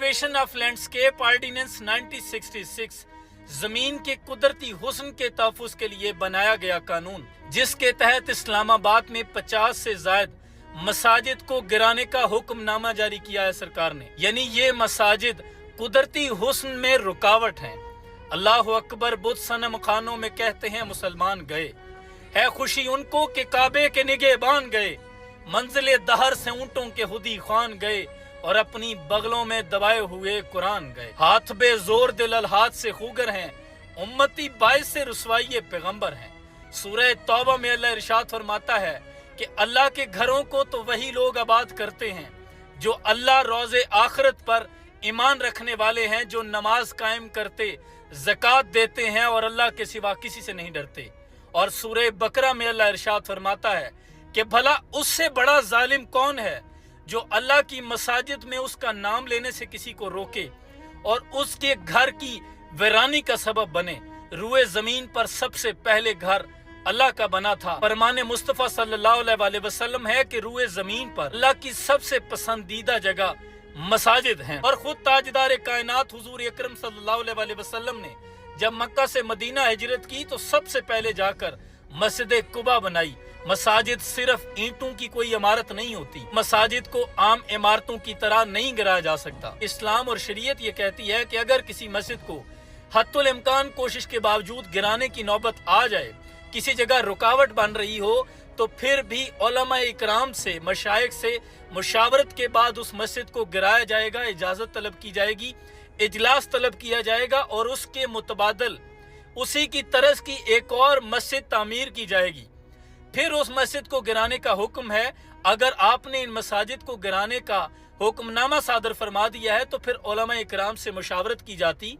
Conservation of landscape ordinance 1966 जमीन के कुदरती हुस्न के तहफ़्फ़ुज़ के लिए बनाया गया कानून, जिसके तहत इस्लामाबाद में 50 से ज़ायद मसाजिद को गिराने का हुक्मनामा जारी किया है सरकार ने। यानी ये मसाजिद कुदरती हुस्न में रुकावट हैं। अल्लाह अकबर बुत सनम खानों में कहते हैं मुसलमान गए, है खुशी उनको कि काबे के निगहबान गए, मंजिले दहर से ऊंटों के हुदी खान गए और अपनी बगलों में दबाए हुए कुरान गए। हाथ बेजोर दिल अलहाद से खूगर हैं, उम्मती बाइस से रुसवाई पैगंबर हैं। सूरह तौबा में अल्लाह इरशाद फरमाता है कि अल्लाह के घरों को तो वही लोग आबाद करते हैं जो अल्लाह रोज़े आखिरत पर ईमान रखने वाले हैं, जो नमाज कायम करते, ज़कात देते हैं और अल्लाह के सिवा किसी से नहीं डरते। और सूरह बकरा में अल्लाह इरशाद फरमाता है कि भला उससे बड़ा जालिम कौन है जो अल्लाह की मसाजिद में उसका नाम लेने से किसी को रोके और उसके घर की वीरानी का सबब बने। रूए जमीन पर सबसे पहले घर अल्लाह का बना था। फरमाने मुस्तफ़ा सल्लल्लाहु अलैहि वसल्लम है कि रूए जमीन पर अल्लाह की सबसे पसंदीदा जगह मसाजिद हैं। और खुद ताजदार कायनात हुजूर अकरम सल्लल्लाहु अलैहि वसल्लम ने जब मक्का से मदीना हिजरत की तो सबसे पहले जाकर मस्जिद कुबा बनाई। मसाजिद सिर्फ ईंटों की कोई इमारत नहीं होती, मसाजिद को आम इमारतों की तरह नहीं गिराया जा सकता। इस्लाम और शरीयत ये कहती है कि अगर किसी मस्जिद को हत्तुल इम्कान कोशिश के बावजूद गिराने की नौबत आ जाए, किसी जगह रुकावट बन रही हो, तो फिर भी उलमा इकराम से, मशाइख से मुशावरत के बाद उस मस्जिद को गिराया जाएगा, इजाज़त तलब की जाएगी, इजलास तलब किया जाएगा और उसके मुतबादल उसी की तरस की एक और मस्जिद तामीर की जाएगी। फिर उस मस्जिद को गिराने का हुक्म है। अगर आपने इन मसाजिद को गिराने का हुक्मनामा सादर फरमा दिया है तो फिर उलमा इकराम से मुशावरत की जाती,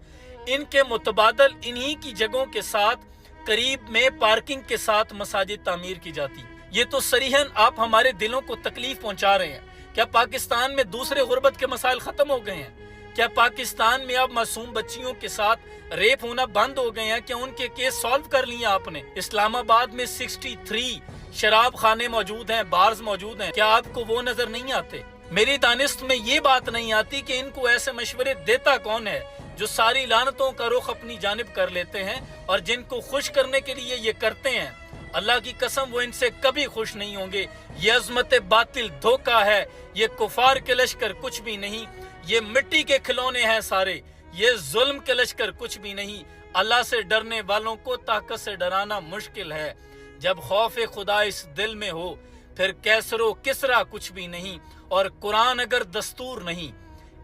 इनके मुतबादल इन्हीं की जगहों के साथ करीब में पार्किंग के साथ मसाजिद तामीर की जाती। ये तो सरीहन आप हमारे दिलों को तकलीफ पहुंचा रहे हैं। क्या पाकिस्तान में दूसरे गुर्बत के मसाइल खत्म हो गए हैं? क्या पाकिस्तान में अब मासूम बच्चियों के साथ रेप होना बंद हो गए हैं? क्या उनके केस सॉल्व कर लिए आपने? इस्लामाबाद में 63 शराब खाने मौजूद हैं, बार्स मौजूद हैं, क्या आपको वो नजर नहीं आते? मेरी दानिस्त में ये बात नहीं आती कि इनको ऐसे मशवरे देता कौन है जो सारी लानतों का रुख अपनी जानिब कर लेते हैं और जिनको खुश करने के लिए ये करते हैं। अल्लाह की कसम वो इनसे कभी खुश नहीं होंगे। ये अजमत बातिल धोखा है, ये कुफार के लश्कर कुछ भी नहीं, ये मिट्टी के खिलौने हैं सारे, ये जुल्म के लश्कर कुछ भी नहीं। अल्लाह से डरने वालों को ताकत से डराना मुश्किल है। जब खौफ खुदा इस दिल में हो फिर कैसरो किसरा कुछ भी नहीं। और कुरान अगर दस्तूर नहीं,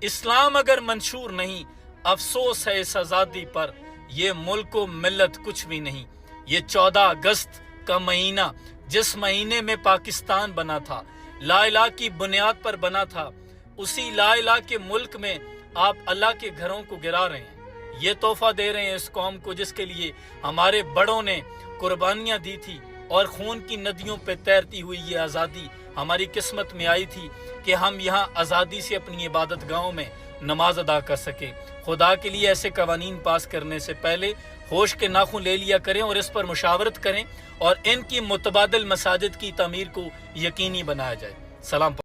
इस्लाम अगर मंशूर नहीं, अफसोस है इस आज़ादी पर, ये मुल्क व मिल्लत कुछ भी नहीं। ये 14 अगस्त का महीना, जिस महीने में पाकिस्तान बना था, ला इलाहा की बुनियाद पर बना था, उसी ला इलाहा के मुल्क में आप अल्लाह के घरों को गिरा रहे हैं। ये तोहफा दे रहे हैं इस कौम को जिसके लिए हमारे बड़ों ने कुर्बानियां दी थी और खून की नदियों पे तैरती हुई ये आज़ादी हमारी किस्मत में आई थी कि हम यहाँ आज़ादी से अपनी इबादत गाहों में नमाज अदा कर सके। खुदा के लिए ऐसे कवानीन पास करने से पहले होश के नाखून ले लिया करें और इस पर मुशावरत करें और इनकी मुतबादिल मसाजिद की तामीर को यकीनी बनाया जाए। सलाम।